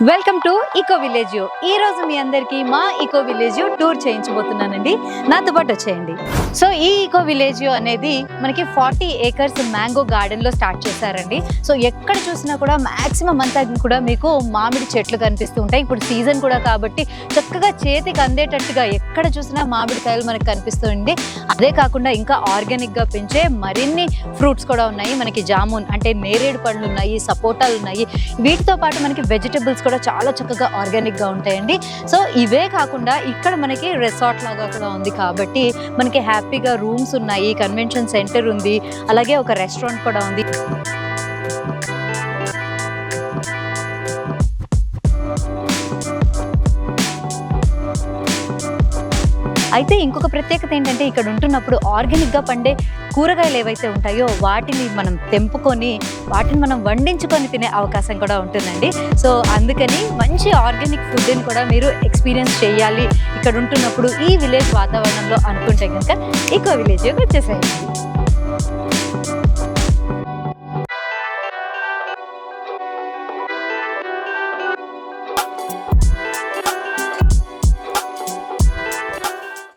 Welcome to eco village. ఈ రోజు మీ అందరికి మా ఈకో విలేజ్ టూర్ చేయించబోతున్నానండి. నాతో పాటు వచ్చేయండి. సో ఈ ఈకో విలేజ్ అనేది మనకి 40 acres మ్యాంగో గార్డెన్ లో స్టార్ట్ చేశారండి. సో ఎక్కడ చూసినా కూడా మాక్సిమం అంతా కూడా మీకు మామిడి చెట్లు కనిపిస్తూ ఉంటాయి. ఇప్పుడు సీజన్ కూడా కాబట్టి చక్కగా చేతికి అందేటట్టుగా ఎక్కడ చూసినా మామిడికాయలు మనకి కనిపిస్తుంది. అదే కాకుండా ఇంకా ఆర్గానిక్ గా పెంచే మరిన్ని ఫ్రూట్స్ కూడా ఉన్నాయి. మనకి జామున్ అంటే నేరేడు పళ్ళు ఉన్నాయి, సపోటాలు ఉన్నాయి. వీటితో పాటు మనకి వెజిటబుల్స్ కూడా చాలా చక్కగా ఆర్గానిక్ గా ఉంటాయండి. సో ఇవే కాకుండా ఇక్కడ మనకి రిసార్ట్ లాగా కూడా ఉంది కాబట్టి మనకి హ్యాపీగా రూమ్స్ ఉన్నాయి, కన్వెన్షన్ సెంటర్ ఉంది, అలాగే ఒక రెస్టారెంట్ కూడా ఉంది. అయితే ఇంకొక ప్రత్యేకత ఏంటంటే ఇక్కడ ఉంటున్నప్పుడు ఆర్గానిక్గా పండే కూరగాయలు ఏవైతే ఉంటాయో వాటిని మనం తెంపుకొని వాటిని మనం వండించుకొని తినే అవకాశం కూడా ఉంటుందండి. సో అందుకని మంచి ఆర్గానిక్ ఫుడ్ని కూడా మీరు ఎక్స్పీరియన్స్ చేయాలి ఇక్కడ ఉంటున్నప్పుడు ఈ విలేజ్ వాతావరణంలో అనుకుంటే కనుక ఈకో విలేజ్కి వచ్చేసేయండి.